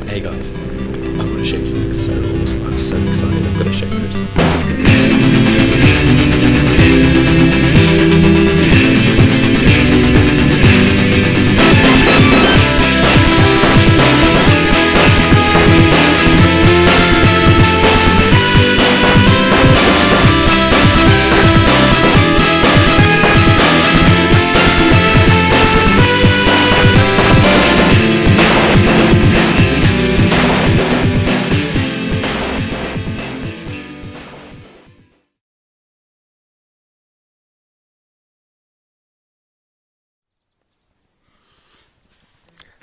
Hey guys, I want to show you something so awesome. I'm so excited. I've got to show you this.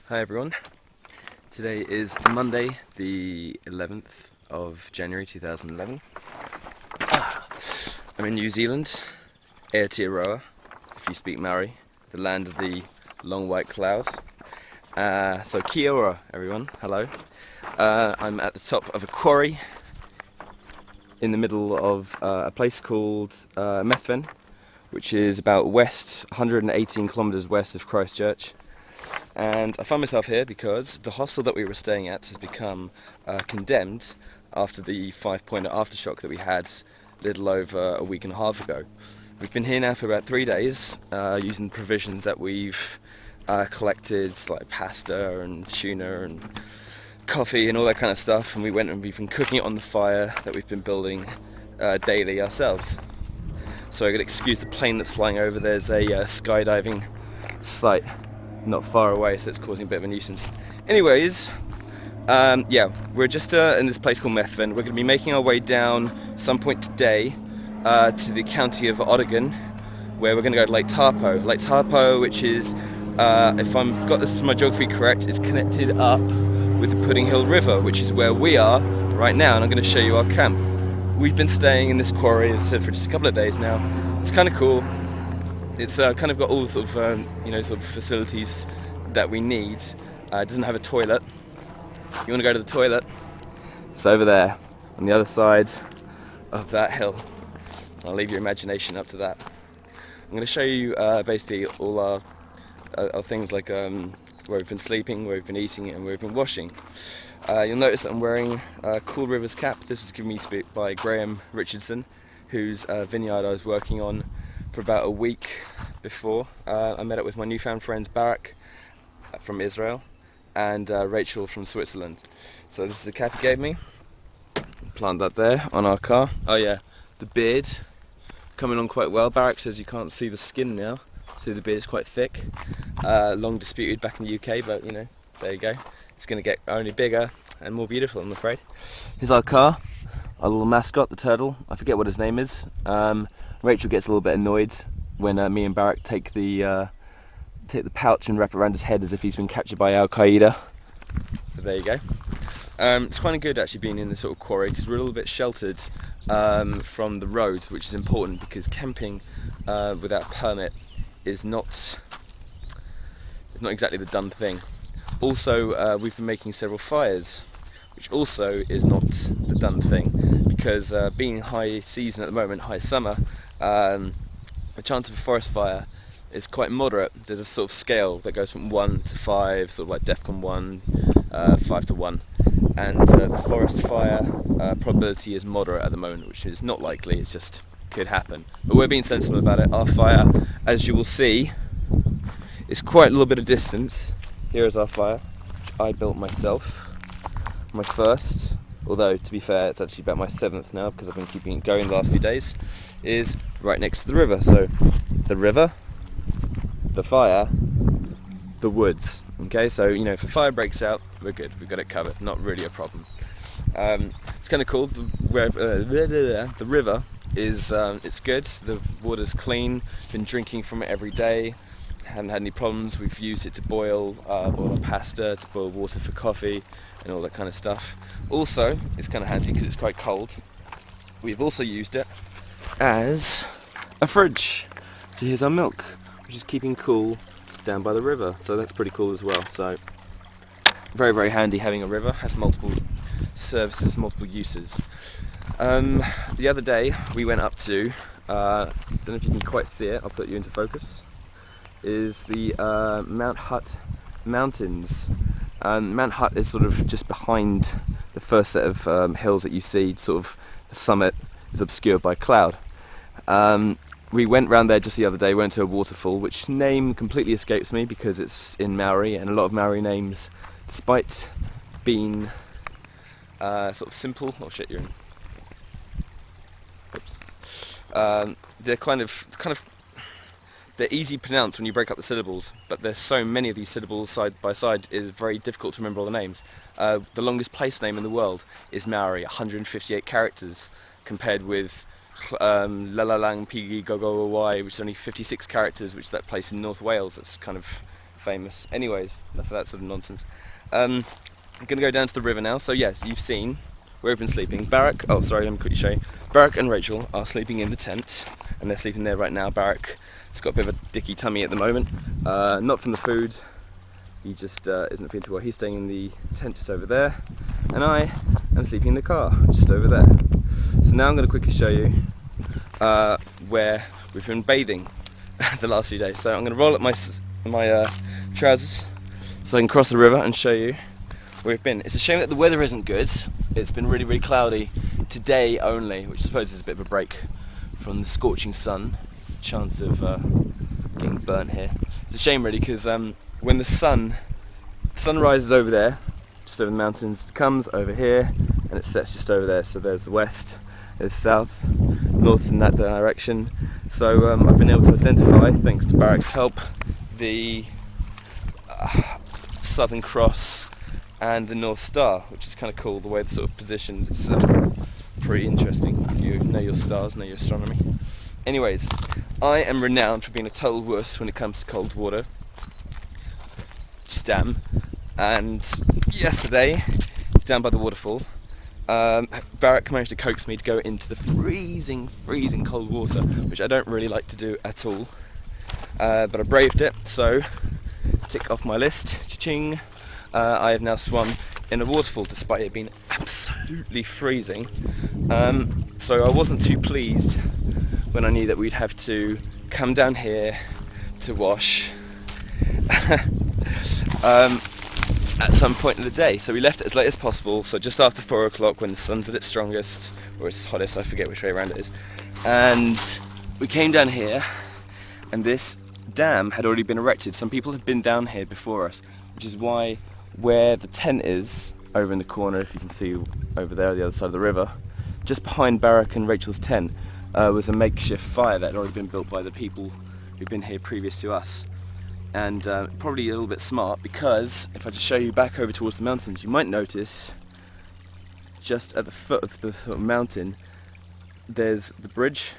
Hi everyone, today is Monday the 11th of January 2011. I'm in New Zealand, Aotearoa, if you speak Maori, the land of the long white clouds. So kia ora everyone, hello. I'm at the top of a quarry in the middle of a place called Methven, which is about 118 kilometres west of Christchurch. And I found myself here because the hostel that we were staying at has become condemned after the 5-pointer aftershock that we had a little over a week and a half ago. We've been here now for about 3 days using provisions that we've collected, like pasta and tuna and coffee and all that kind of stuff, and we've been cooking it on the fire that we've been building daily ourselves. So I could excuse the plane that's flying over. There's a skydiving site not far away, so it's causing a bit of a nuisance. Anyways, we're just in this place called Methven. We're going to be making our way down some point today to the county of Oregon, where we're going to go to Lake Tekapo. Lake Tekapo, which is, if I've got my geography correct, is connected up with the Pudding Hill River, which is where we are right now, and I'm going to show you our camp. We've been staying in this quarry, as I said, for just a couple of days now. It's kind of cool. It's kind of got all the sort of facilities that we need. It doesn't have a toilet. You want to go to the toilet? It's over there, on the other side of that hill. I'll leave your imagination up to that. I'm going to show you basically all our things, like where we've been sleeping, where we've been eating, and where we've been washing. You'll notice that I'm wearing a Cool Rivers cap. This was given me by Graham Richardson, whose vineyard I was working on for about a week before. I met up with my newfound friends Barak from Israel and Rachel from Switzerland. So this is the cap he gave me. Plant that there on our car. Oh yeah, the beard coming on quite well. Barak says you can't see the skin now, so the beard is quite thick. Long disputed back in the UK, but you know, there you go. It's going to get only bigger and more beautiful, I'm afraid. Here's our car, our little mascot, the turtle. I forget what his name is. Rachel gets a little bit annoyed when me and Barak take the pouch and wrap it around his head as if he's been captured by Al Qaeda. But there you go. It's quite good actually being in this sort of quarry because we're a little bit sheltered from the road, which is important because camping without permit is not exactly the done thing. Also, we've been making several fires, which also is not the done thing because being high season at the moment, high summer, the chance of a forest fire is quite moderate. There's a sort of scale that goes from 1 to 5, sort of like DEFCON 1, 5 to 1, and the forest fire probability is moderate at the moment, which is not likely, it's just could happen. But we're being sensible about it. Our fire, as you will see, is quite a little bit of distance. Here is our fire, which I built myself, my first, although to be fair it's actually about my 7th now because I've been keeping it going the last few days, is right next to the river. So the river, the fire, the woods. Okay, so you know, if a fire breaks out, we're good, we've got it covered, not really a problem. It's kind of cool. The river is it's good, the water's clean, been drinking from it every day, haven't had any problems. We've used it to boil our pasta, to boil water for coffee and all that kind of stuff. Also, it's kind of handy because it's quite cold. We've also used it as a fridge. So here's our milk, which is keeping cool down by the river, so that's pretty cool as well. So very, very handy having a river, has multiple services, multiple uses. The other day we went up to, I don't know if you can quite see it, I'll put you into focus, is the Mount Hutt Mountains. Mount Hutt is sort of just behind the first set of hills that you see. Sort of the summit is obscured by cloud. We went round there just the other day, went to a waterfall, which name completely escapes me because it's in Maori, and a lot of Maori names, despite being sort of simple, oh shit, you're in. Oops. They're kind of they're easy to pronounce when you break up the syllables, but there's so many of these syllables side by side, it's very difficult to remember all the names. The longest place name in the world is Maori, 158 characters, compared with Lalalang Pigi Gogo Y, which is only 56 characters, which is that place in North Wales that's kind of famous. Anyways, enough of that sort of nonsense. I'm going to go down to the river now. So yes, you've seen where we've been sleeping. Barak, oh sorry, let me quickly show you. Barak and Rachel are sleeping in the tent, and they're sleeping there right now. Barak has got a bit of a dicky tummy at the moment, not from the food. He just isn't feeling too well. He's staying in the tent just over there, and I am sleeping in the car just over there. So now I'm going to quickly show you where we've been bathing the last few days. So I'm going to roll up my trousers so I can cross the river and show you where we've been. It's a shame that the weather isn't good. It's been really, really cloudy today only, which I suppose is a bit of a break from the scorching sun. It's a chance of getting burnt here. It's a shame really because when the sun rises over there, just over the mountains, it comes over here and it sets just over there. So there's the west, there's south, north in that direction. So I've been able to identify, thanks to Barak's help, the Southern Cross and the North Star, which is kind of cool the way they're sort of positioned. It's pretty interesting. You know your stars, know your astronomy. Anyways, I am renowned for being a total wuss when it comes to cold water. Damn. And yesterday, down by the waterfall, Barak managed to coax me to go into the freezing cold water, which I don't really like to do at all. But I braved it, so tick off my list. Cha-ching. I have now swum in a waterfall despite it being absolutely freezing. So I wasn't too pleased when I knew that we'd have to come down here to wash at some point in the day. So we left it as late as possible, so just after 4 o'clock when the sun's at its strongest, or its hottest, I forget which way around it is. And we came down here, and this dam had already been erected. Some people had been down here before us, which is why where the tent is, over in the corner, if you can see over there, the other side of the river, just behind Barak and Rachel's tent, was a makeshift fire that had already been built by the people who'd been here previous to us. And probably a little bit smart, because if I just show you back over towards the mountains, you might notice just at the foot of the mountain there's the bridge,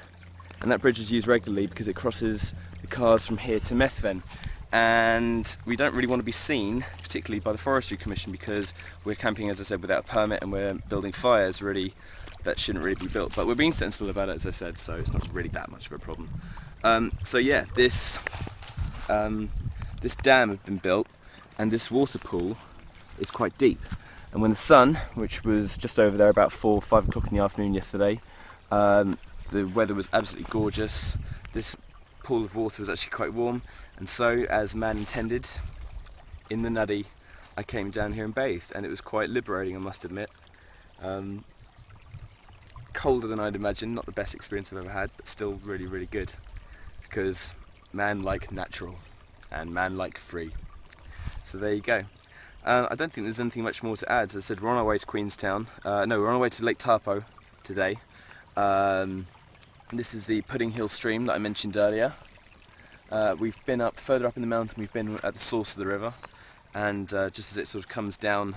and that bridge is used regularly because it crosses the cars from here to Methven. And we don't really want to be seen, particularly by the Forestry Commission, because we're camping, as I said, without a permit, and we're building fires really that shouldn't really be built. But we're being sensible about it, as I said, so it's not really that much of a problem. So yeah, this dam has been built, and this water pool is quite deep. And when the sun, which was just over there about 4 or 5 o'clock in the afternoon yesterday, the weather was absolutely gorgeous. This pool of water was actually quite warm, and so, as man intended, in the nuddy, I came down here and bathed, and it was quite liberating, I must admit. Colder than I'd imagined, not the best experience I've ever had, but still really, really good, because man like natural, and man like free. So there you go. I don't think there's anything much more to add. As I said, we're on our way to Queenstown. No, we're on our way to Lake Tekapo today. This is the Pudding Hill stream that I mentioned earlier. We've been further up in the mountain. We've been at the source of the river, and just as it sort of comes down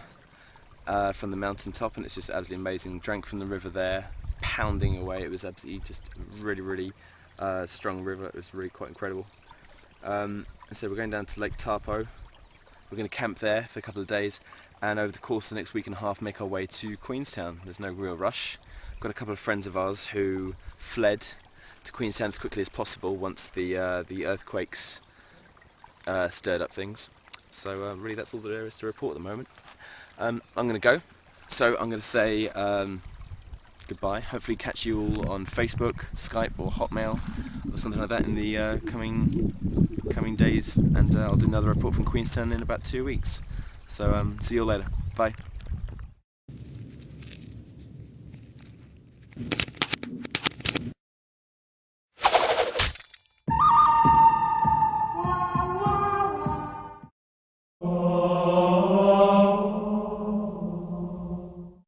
from the mountain top, and it's just absolutely amazing. Drank from the river there, pounding away. It was absolutely just really, really strong river. It was really quite incredible. And so we're going down to Lake Tekapo. We're going to camp there for a couple of days, and over the course of the next week and a half make our way to Queenstown. There's no real rush. Got a couple of friends of ours who fled to Queenstown as quickly as possible once the earthquakes stirred up things. So really that's all there is to report at the moment. I'm going to go, so I'm going to say goodbye. Hopefully catch you all on Facebook, Skype or Hotmail or something like that in the coming days, and I'll do another report from Queenstown in about 2 weeks. So see you all later. Bye.